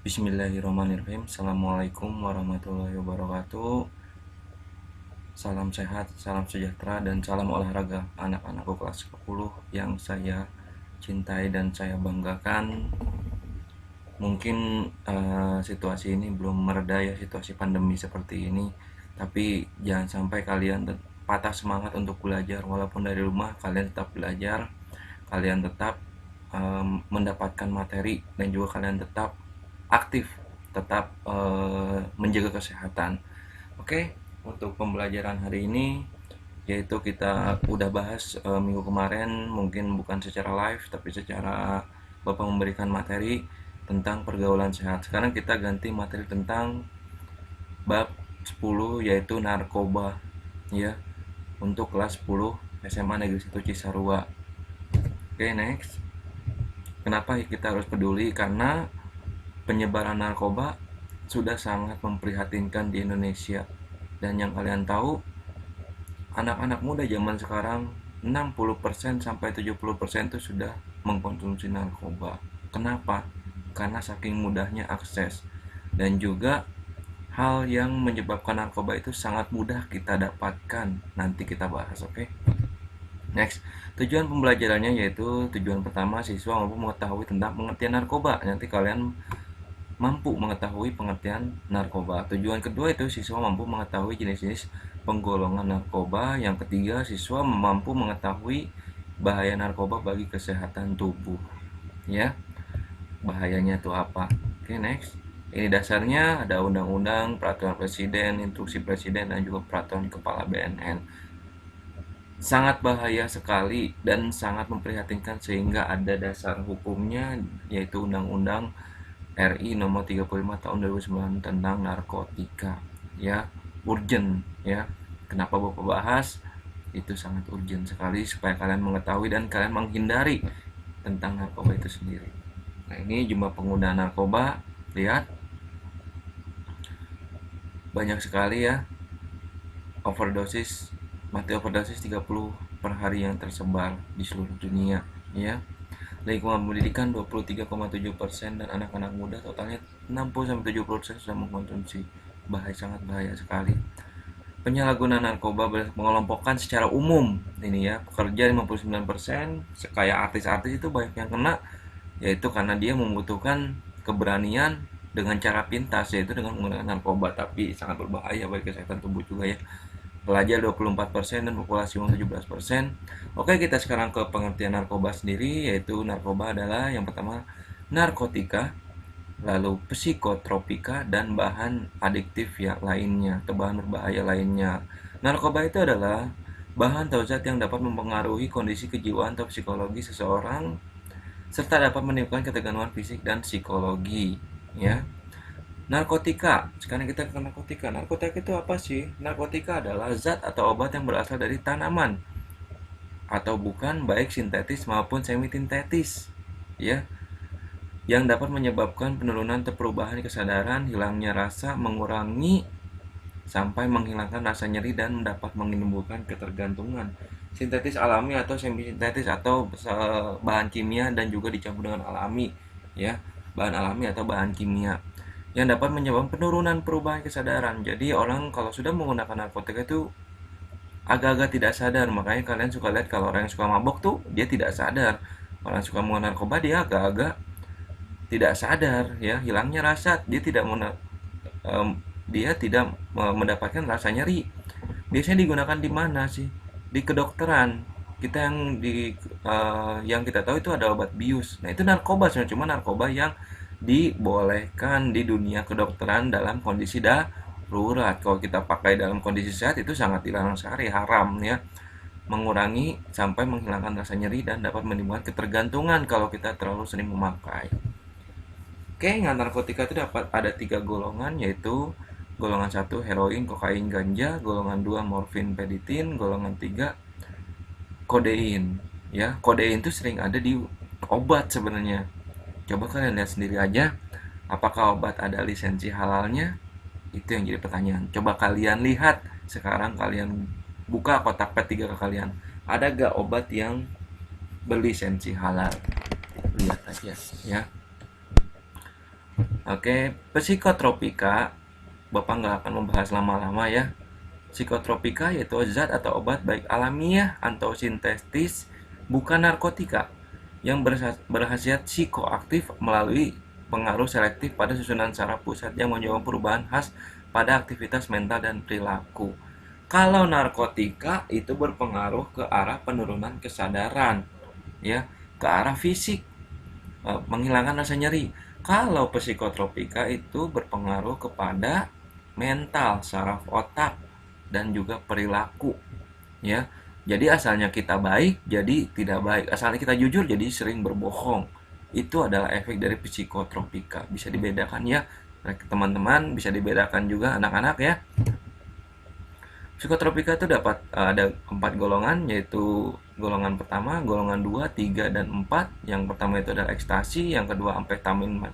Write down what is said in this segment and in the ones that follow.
Bismillahirrahmanirrahim. Assalamualaikum warahmatullahi wabarakatuh. Salam sehat, salam sejahtera, dan salam olahraga anak-anakku kelas 10 yang saya cintai dan saya banggakan. Mungkin situasi ini belum mereda ya, situasi pandemi seperti ini. Tapi jangan sampai kalian patah semangat untuk belajar. Walaupun dari rumah kalian tetap belajar, kalian tetap mendapatkan materi, dan juga kalian tetap aktif, tetap menjaga kesehatan. Oke, untuk pembelajaran hari ini yaitu kita udah bahas minggu kemarin, mungkin bukan secara live tapi secara Bapak memberikan materi tentang pergaulan sehat. Sekarang kita ganti materi tentang bab 10 yaitu narkoba ya, untuk kelas 10 SMA Negeri 1 Cisarua. Oke, next. Kenapa kita harus peduli? Karena penyebaran narkoba sudah sangat memprihatinkan di Indonesia. Dan yang kalian tahu, anak-anak muda zaman sekarang 60% sampai 70% itu sudah mengkonsumsi narkoba. Kenapa? Karena saking mudahnya akses. Dan juga hal yang menyebabkan narkoba itu sangat mudah kita dapatkan. Nanti kita bahas, oke? Next, tujuan pembelajarannya yaitu tujuan pertama, siswa mampu mengetahui tentang pengertian narkoba. Nanti kalian mampu mengetahui pengertian narkoba. Tujuan kedua itu siswa mampu mengetahui jenis-jenis penggolongan narkoba. Yang ketiga, siswa mampu mengetahui bahaya narkoba bagi kesehatan tubuh. Ya, bahayanya itu apa? Oke, next. Ini dasarnya ada undang-undang, peraturan presiden, instruksi presiden, dan juga peraturan kepala BNN. Sangat bahaya sekali dan sangat memprihatinkan sehingga ada dasar hukumnya yaitu Undang-Undang RI nomor 35 tahun 2009 tentang narkotika ya. Urgent ya. Kenapa Bapak bahas? Itu sangat urgent sekali supaya kalian mengetahui dan kalian menghindari tentang narkoba itu sendiri. Nah, ini jumlah pengguna narkoba, lihat banyak sekali ya. Overdosis, mati overdosis 30 per hari yang tersebar di seluruh dunia ya. Lingkungan pendidikan 23,7% dan anak-anak muda totalnya 60-70% sudah mengkonsumsi. Bahaya, sangat bahaya sekali. Penyalahgunaan narkoba mengelompokkan secara umum ini ya, pekerja 59%, kayak artis-artis itu banyak yang kena, yaitu karena dia membutuhkan keberanian dengan cara pintas, yaitu dengan menggunakan narkoba, tapi sangat berbahaya bagi kesehatan tubuh juga ya. Pelajar 24% dan populasi umum 17%. Oke, kita sekarang ke pengertian narkoba sendiri, yaitu narkoba adalah yang pertama narkotika, lalu psikotropika, dan bahan adiktif yang lainnya atau bahan berbahaya lainnya. Narkoba itu adalah bahan atau zat yang dapat mempengaruhi kondisi kejiwaan atau psikologi seseorang serta dapat menimbulkan ketegangan fisik dan psikologi ya. Narkotika, sekarang kita ke narkotika. Narkotika itu apa sih? Narkotika adalah zat atau obat yang berasal dari tanaman atau bukan, baik sintetis maupun semi-sintetis ya, yang dapat menyebabkan penurunan atau perubahan kesadaran, hilangnya rasa, mengurangi sampai menghilangkan rasa nyeri, dan dapat menimbulkan ketergantungan. Sintetis alami atau semi-sintetis atau bahan kimia dan juga dicampur dengan alami ya, bahan alami atau bahan kimia yang dapat menyebabkan penurunan perubahan kesadaran. Jadi orang kalau sudah menggunakan narkotika itu agak-agak tidak sadar. Makanya kalian suka lihat kalau orang yang suka mabok tuh dia tidak sadar. Orang yang suka menggunakan narkoba dia agak-agak tidak sadar ya, hilangnya rasa, dia tidak mendapatkan rasa nyeri. Biasanya digunakan di mana sih? Di kedokteran. Kita yang kita tahu itu ada obat bius. Nah, itu narkoba sebenarnya, cuma narkoba yang dibolehkan di dunia kedokteran dalam kondisi darurat. Kalau kita pakai dalam kondisi sehat itu sangat dilarang sekali, haram ya. Mengurangi sampai menghilangkan rasa nyeri dan dapat menimbulkan ketergantungan kalau kita terlalu sering memakai. Oke, narkotika itu dapat ada 3 golongan, yaitu golongan 1 heroin, kokain, ganja, golongan 2 morfin, peditin, golongan 3 kodein ya. Kodein itu sering ada di obat sebenarnya. Coba kalian lihat sendiri aja, apakah obat ada lisensi halalnya? Itu yang jadi pertanyaan. Coba kalian lihat, sekarang kalian buka kotak P3 ke kalian. Ada gak obat yang berlisensi halal? Lihat aja ya. Oke, psikotropika, Bapak nggak akan membahas lama-lama ya. Psikotropika yaitu zat atau obat baik alamiah atau sintetis, bukan narkotika, yang berkhasiat psikoaktif melalui pengaruh selektif pada susunan saraf pusat yang menyebabkan perubahan khas pada aktivitas mental dan perilaku. Kalau narkotika itu berpengaruh ke arah penurunan kesadaran, ya, ke arah fisik, menghilangkan rasa nyeri. Kalau psikotropika itu berpengaruh kepada mental, saraf otak, dan juga perilaku, ya. Jadi asalnya kita baik, jadi tidak baik. Asalnya kita jujur, jadi sering berbohong. Itu adalah efek dari psikotropika. Bisa dibedakan ya, teman-teman. Bisa dibedakan juga anak-anak ya. Psikotropika itu dapat ada 4 golongan, yaitu golongan pertama, golongan 2, 3, dan 4. Yang pertama itu adalah ekstasi, yang kedua amfetamin,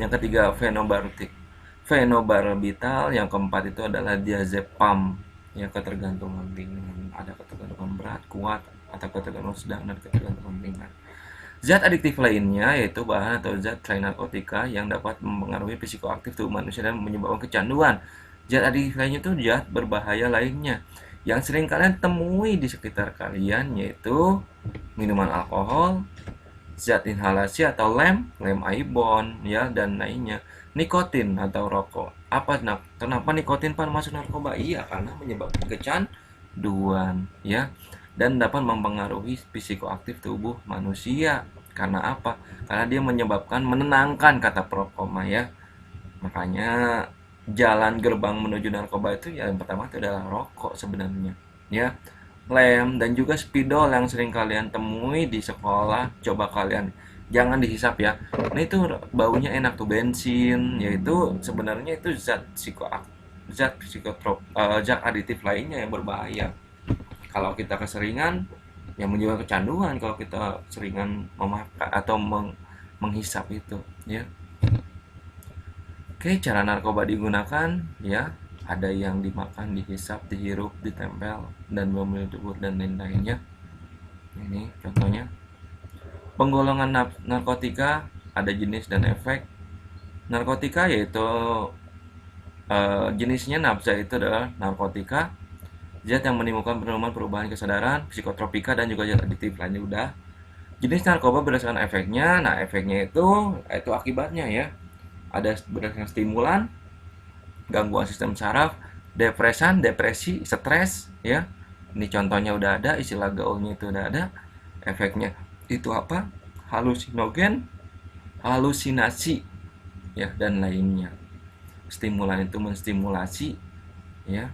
yang ketiga fenobarbital, yang keempat itu adalah diazepam. Ya, ketergantungan ringan, ada ketergantungan berat, kuat, atau ketergantungan sedang, dan ketergantungan ringan. Zat adiktif lainnya yaitu bahan atau zat selain narkotika yang dapat mempengaruhi psikoaktif tubuh manusia dan menyebabkan kecanduan. Zat adiktif lainnya itu zat berbahaya lainnya yang sering kalian temui di sekitar kalian, yaitu minuman alkohol, zat inhalasi atau lem aibon, ya, dan lainnya. Nikotin atau rokok. Kenapa nikotin pan masuk narkoba? Iya, karena menyebabkan kecanduan, ya, dan dapat mempengaruhi psikoaktif tubuh manusia. Karena apa? Karena dia menenangkan, kata Prof. Koma, ya. Makanya jalan gerbang menuju narkoba itu ya yang pertama itu adalah rokok sebenarnya, ya. Lem dan juga spidol yang sering kalian temui di sekolah, coba kalian jangan dihisap ya. Nah, itu baunya enak tuh, bensin, yaitu sebenarnya itu zat aditif lainnya yang berbahaya. Kalau kita keseringan, yang menyebabkan kecanduan kalau kita seringan memakai atau menghisap itu, ya. Oke, cara narkoba digunakan, ya, ada yang dimakan, dihisap, dihirup, ditempel, dan memilih tubuh dan lain-lainnya. Ini contohnya. Penggolongan narkotika ada jenis dan efek. Narkotika yaitu jenisnya nafza itu adalah narkotika, zat yang menimbulkan perubahan kesadaran, psikotropika, dan juga zat adiktif lainnya udah. Jenis narkoba berdasarkan efeknya. Nah, efeknya itu akibatnya ya. Ada berdasarkan stimulan, gangguan sistem saraf, depresan, depresi, stres, ya. Ini contohnya udah ada, istilah gaulnya itu udah ada. Efeknya itu apa? Halusinogen, halusinasi, ya, dan lainnya. Stimulan itu menstimulasi, ya.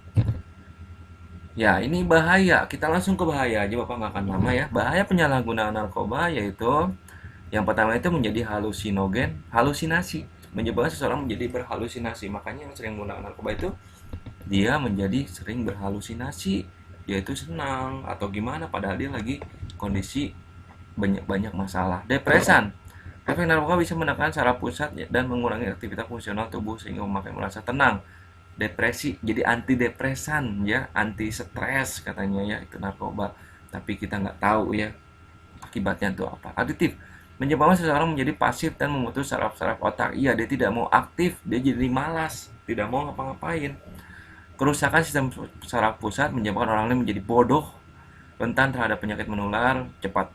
Ya, ini bahaya. Kita langsung ke bahaya aja, Bapak nggak akan lama ya. Bahaya penyalahgunaan narkoba yaitu yang pertama itu menjadi halusinogen, halusinasi, menyebabkan seseorang menjadi berhalusinasi. Makanya yang sering menggunakan narkoba itu dia menjadi sering berhalusinasi, yaitu senang atau gimana padahal dia lagi kondisi banyak masalah. Depresan. Efek narkoba bisa menekan saraf pusat dan mengurangi aktivitas fungsional tubuh sehingga memakai merasa tenang. Depresi jadi antidepresan, ya, anti stres katanya, ya, itu narkoba, tapi kita nggak tahu ya akibatnya itu apa. Adiktif menyebabkan seseorang menjadi pasif dan memutus saraf-saraf otak. Iya, dia tidak mau aktif, dia jadi malas, tidak mau ngapa-ngapain. Kerusakan sistem saraf pusat menyebabkan orang lain menjadi bodoh, rentan terhadap penyakit menular cepat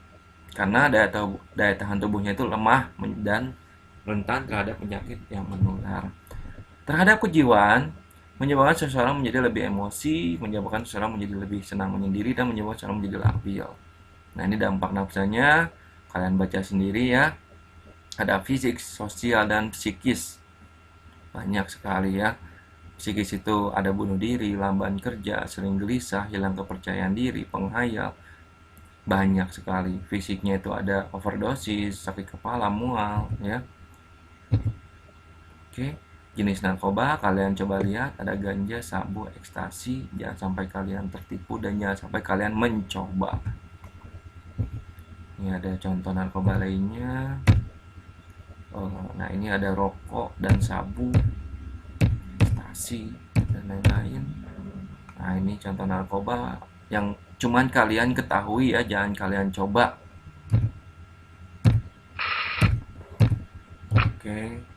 karena daya tahan tubuhnya itu lemah dan rentan terhadap penyakit yang menular. Terhadap kejiwaan, menyebabkan seseorang menjadi lebih emosi, menyebabkan seseorang menjadi lebih senang menyendiri, dan menyebabkan seseorang menjadi labil. Nah, ini dampak nafsanya, kalian baca sendiri ya. Ada fisik, sosial, dan psikis. Banyak sekali ya. Psikis itu ada bunuh diri, lamban kerja, sering gelisah, hilang kepercayaan diri, penghayal. Banyak sekali. Fisiknya itu ada overdosis, sakit kepala, mual, ya. Oke. Jenis narkoba kalian coba lihat, ada ganja, sabu, ekstasi. Jangan sampai kalian tertipu dan jangan sampai kalian mencoba. Ini ada contoh narkoba lainnya. Nah, ini ada rokok dan sabu, ekstasi, dan lain-lain. Nah, ini contoh narkoba yang cuman kalian ketahui ya, jangan kalian coba. Oke.